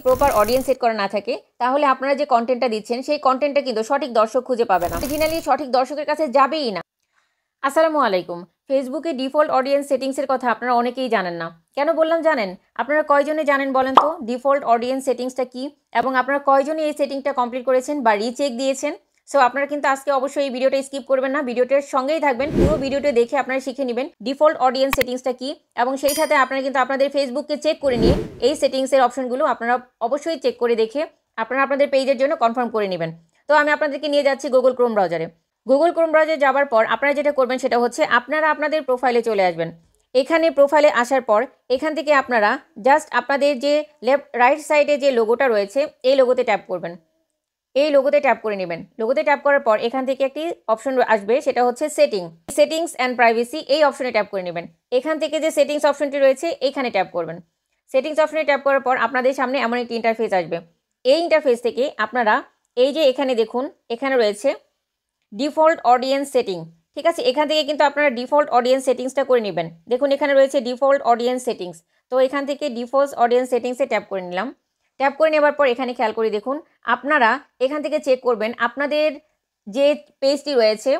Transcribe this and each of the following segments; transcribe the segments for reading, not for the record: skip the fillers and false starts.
Proper audience set করা না থাকে তাহলে আপনারা যে কন্টেন্টটা দিচ্ছেন সেই কন্টেন্টটা কিন্তু সঠিক দর্শক খুঁজে পাবে না, অরিজিনালি সঠিক দর্শকের কাছে যাবেই না। আসসালামু আলাইকুম। ফেসবুকে ডিফল্ট অডিয়েন্স সেটিংসের কথা আপনারা অনেকেই জানেন না। কেন বললাম জানেন? আপনারা কয়জনে জানেন বলেন তো ডিফল্ট অডিয়েন্স সেটিংসটা কি, এবং আপনারা কয়জনে এই সেটিংটা কমপ্লিট করেছেন বা রিচেক দিয়েছেন? সো আপনারা কিন্তু আজকে অবশ্যই এই ভিডিওটা স্কিপ করবেন না, ভিডিওটার সঙ্গেই থাকবেন। পুরো ভিডিওটা দেখে আপনারা শিখে নেবেন ডিফল্ট অডিয়েন্স সেটিংসটা কি, এবং সেই সাথে আপনারা কিন্তু আপনাদের ফেসবুককে চেক করে নিয়ে এই সেটিংসের অপশনগুলো আপনারা অবশ্যই চেক করে দেখে আপনারা আপনাদের পেজের জন্য কনফার্ম করে নেবেন। তো আমি আপনাদেরকে নিয়ে যাচ্ছি গুগল ক্রোম ব্রাউজারে। গুগল ক্রোম ব্রাউজারে যাওয়ার পর আপনারা যেটা করবেন সেটা হচ্ছে আপনারা আপনাদের প্রোফাইলে চলে আসবেন। এখানে প্রোফাইলে আসার পর এখান থেকে আপনারা জাস্ট আপনাদের যে রাইট সাইডে যে লোগোটা রয়েছে এই লোগোতে ট্যাপ করবেন। এই লোগোতে ট্যাপ করে নেবেন। লোগোতে ট্যাপ করার পর এখান থেকে একটি অপশন আসবে, সেটা হচ্ছে সেটিংস অ্যান্ড প্রাইভেসি। এই অপশনে ট্যাপ করে নেবেন। এখান থেকে যে সেটিংস অপশনটি রয়েছে এখানে ট্যাপ করবেন। সেটিংস অপশনে ট্যাপ করার পর আপনাদের সামনে এমন একটি ইন্টারফেস আসবে। এই ইন্টারফেস থেকে আপনারা এই যে এখানে দেখুন, এখানে রয়েছে ডিফল্ট অডিয়েন্স সেটিং। ঠিক আছে, এখান থেকে কিন্তু আপনারা ডিফল্ট অডিয়েন্স সেটিংসটা করে নেবেন। দেখুন এখানে রয়েছে ডিফল্ট অডিয়েন্স সেটিংস। তো এখান থেকে ডিফল্ট অডিয়েন্স সেটিংসে ট্যাপ করে নিলাম। ট্যাপ করে নেবার পর এখানে খেয়াল করে দেখুন, আপনারা এখান থেকে চেক করবেন আপনাদের যে পেজটি রয়েছে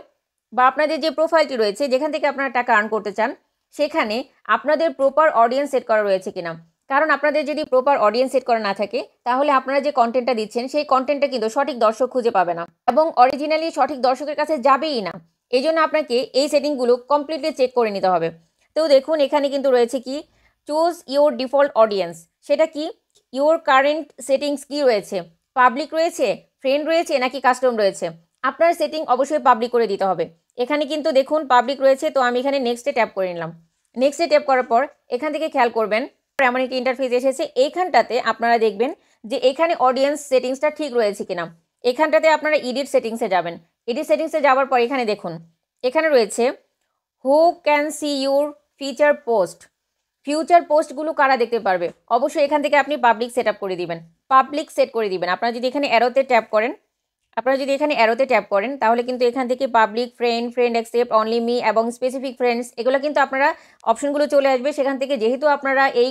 বা আপনাদের যে প্রোফাইলটি রয়েছে যেখান থেকে আপনারা টাকা আর্ন করতে চান সেখানে আপনাদের প্রপার অডিয়েন্স সেট করা রয়েছে কিনা। কারণ আপনাদের যদি প্রপার অডিয়েন্স সেট করা না থাকে তাহলে আপনারা যে কন্টেন্টটা দিচ্ছেন সেই কন্টেন্টটা কিন্তু সঠিক দর্শক খুঁজে পাবে না এবং অরিজিনালি সঠিক দর্শকের কাছে যাবেই না। এই জন্য আপনাকে এই সেটিংগুলো কমপ্লিটলি চেক করে নিতে হবে। তো দেখুন এখানে কিন্তু রয়েছে কি চুজ ইওর ডিফল্ট অডিয়েন্স। সেটা কি, ইওর কারেন্ট সেটিংস কি রয়েছে, পাবলিক রয়েছে, ফ্রেন্ড রয়েছে নাকি কাস্টম রয়েছে। আপনার সেটিং অবশ্যই পাবলিক করে দিতে হবে। এখানে কিন্তু দেখুন পাবলিক রয়েছে, তো আমি এখানে নেক্সটে ট্যাপ করে নিলাম। নেক্সটে ট্যাপ করার পর এখান থেকে খেয়াল করবেন এমন একটি ইন্টারফেস এসেছে। এইখানটাতে আপনারা দেখবেন যে এখানে অডিয়েন্স সেটিংসটা ঠিক রয়েছে কিনা। এখানটাতে আপনারা এডিট সেটিংসে যাবেন। এডিট সেটিংসে যাওয়ার পর এখানে দেখুন এখানে রয়েছে who can see your feature post. Future পোস্টগুলো কারা দেখতে পারবে, অবশ্যই এখান থেকে আপনি পাবলিক সেট আপ করে দিবেন, পাবলিক সেট করে দিবেন। আপনারা যদি এখানে অ্যারোতে ট্যাপ করেন তাহলে কিন্তু এখান থেকে public, friend accept, only me এবং স্পেসিফিক ফ্রেন্ডস এগুলো কিন্তু আপনারা অপশনগুলো চলে আসবে সেখান থেকে। যেহেতু আপনারা এই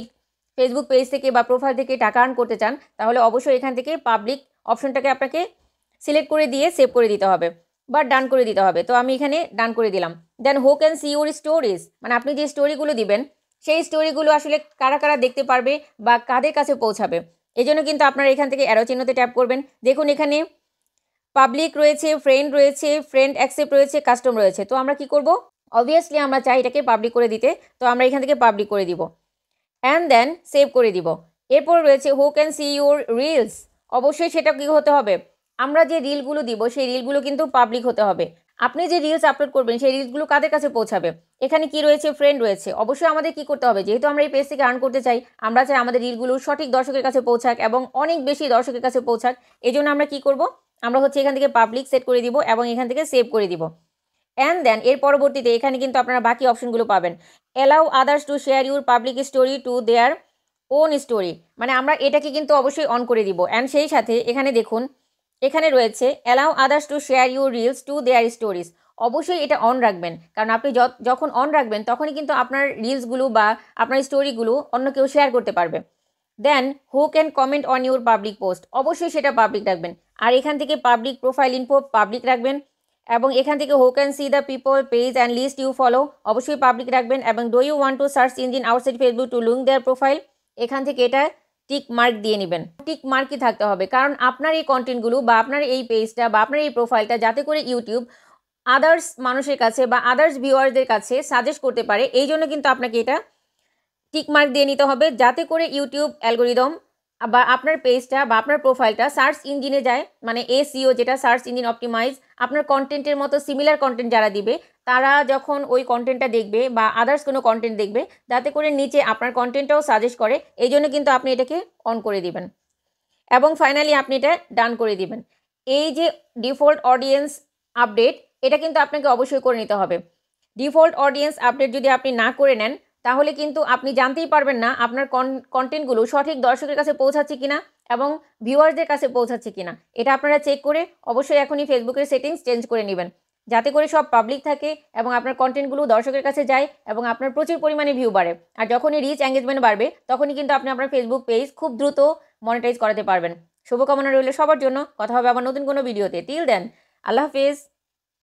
ফেসবুক পেজ থেকে বা প্রোফাইল থেকে টাকা আর্ন করতে চান তাহলে অবশ্যই এখান থেকে পাবলিক অপশনটাকে আপনাকে সিলেক্ট করে দিয়ে সেভ করে দিতে হবে বা ডান করে দিতে হবে। তো আমি এখানে ডান করে দিলাম। Then who can see your stories, মানে আপনি যে স্টোরিগুলো দিবেন সেই স্টোরিগুলো আসলে কারা কারা দেখতে পারবে বা কাদের কাছে পৌঁছাবে। এই জন্য কিন্তু আপনারা এখান থেকে অ্যারো চিহ্নতে ট্যাপ করবেন। দেখুন এখানে পাবলিক রয়েছে, ফ্রেন্ড অ্যাকসেপ্ট রয়েছে, কাস্টম রয়েছে। তো আমরা কি করব, অবভিয়াসলি আমরা চাই এটাকে পাবলিক করে দিতে, তো আমরা এখান থেকে পাবলিক করে দিব অ্যান্ড দেন সেভ করে দিব। এরপর রয়েছে who can see your reels. অবশ্যই সেটা কি হতে হবে, আমরা যে রিলগুলো দিব সেই রিলগুলো কিন্তু পাবলিক হতে হবে। আপনি যে রিলস আপলোড করবেন সেই রিলসগুলো কাদের কাছে পৌঁছাবে। এখানে কি রয়েছে, ফ্রেন্ড রয়েছে। অবশ্যই আমাদের কি করতে হবে, যেহেতু আমরা এই পেজ থেকে আর্ন করতে চাই, আমরা চাই আমাদের রিলগুলো সঠিক দর্শকের কাছে পৌঁছাক এবং অনেক বেশি দর্শকের কাছে পৌঁছাক। এই জন্য আমরা কি করব, আমরা হচ্ছে এখান থেকে পাবলিক সেট করে দিব এবং এখান থেকে সেভ করে দিব অ্যান্ড দেন এর পরবর্তীতে এখানে কিন্তু আপনারা বাকি অপশনগুলো পাবেন। Allow others to share your public story to their own story, মানে আমরা এটাকে কিন্তু অবশ্যই অন করে দিব। অ্যান্ড সেই সাথে এখানে দেখুন এখানে রয়েছে allow others to share your reels to their stories. অবশ্যই এটা অন রাখবেন, কারণ আপনি যখন অন রাখবেন তখনই কিন্তু আপনার রিলসগুলো বা আপনার স্টোরিগুলো অন্য কেউ শেয়ার করতে পারবে। Then who can comment on your public post, অবশ্যই সেটা পাবলিক রাখবেন। আর এখান থেকে পাবলিক প্রোফাইল ইনফো পাবলিক রাখবেন এবং এখান থেকে who can see the people page and list you follow অবশ্যই পাবলিক রাখবেন। এবং do you want to search engine outside Facebook to link their profile, এখান থেকে এটা টিক মার্ক দিয়ে নেবেন। টিক মার্কই থাকতে হবে, কারণ আপনার এই কন্টেন্টগুলো বা আপনার এই পেজটা বা আপনার এই প্রোফাইলটা যাতে করে ইউটিউব আদার্স মানুষের কাছে বা আদার্স ভিউয়ারদের কাছে সাজেস্ট করতে পারে। এই জন্য কিন্তু আপনাকে এটা টিক মার্ক দিয়ে নিতে হবে, যাতে করে ইউটিউব অ্যালগোরিদম বা আপনার পেজটা বা আপনার প্রোফাইলটা সার্চ ইঞ্জিনে যায়, মানে এসইও যেটা সার্চ ইঞ্জিন অপটিমাইজ। আপনার কন্টেন্টের মতো সিমিলার কন্টেন্ট যারা দিবে তারা যখন ওই কন্টেন্টটা দেখবে বা আদার্স কোনো কন্টেন্ট দেখবে যাতে করে নিচে আপনার কন্টেন্টটাও সাজেস্ট করে। এই জন্য কিন্তু আপনি এটাকে অন করে দিবেন এবং ফাইনালি আপনি এটা ডান করে দিবেন। এই যে ডিফল্ট অডিয়েন্স আপডেট, এটা কিন্তু আপনাকে অবশ্যই করে নিতে হবে। ডিফল্ট অডিয়েন্স আপডেট যদি আপনি না করে নেন তাহলে কিন্তু আপনি জানতেই পারবেন না আপনার কন্টেন্টগুলো সঠিক দর্শকের কাছে পৌঁছাচ্ছে কিনা এবং ভিউয়ারদের কাছে পৌঁছাচ্ছে কিনা। এটা আপনারা চেক করে অবশ্যই এখনই ফেসবুকের সেটিংস চেঞ্জ করে নেবেন, যাতে করে সব পাবলিক থাকে এবং আপনার কন্টেন্টগুলো দর্শকের কাছে যায় এবং আপনার প্রচুর পরিমাণে ভিউ বাড়ে। আর যখনই রিচ এঙ্গেজমেন্ট বাড়বে তখনই কিন্তু আপনি আপনার ফেসবুক পেজ খুব দ্রুত মনিটাইজ করাতে পারবেন। শুভকামনা রইল সবার জন্য। কথা হবে আবার নতুন কোনো ভিডিওতে। টিল দেন, আল্লাহ হাফেজ।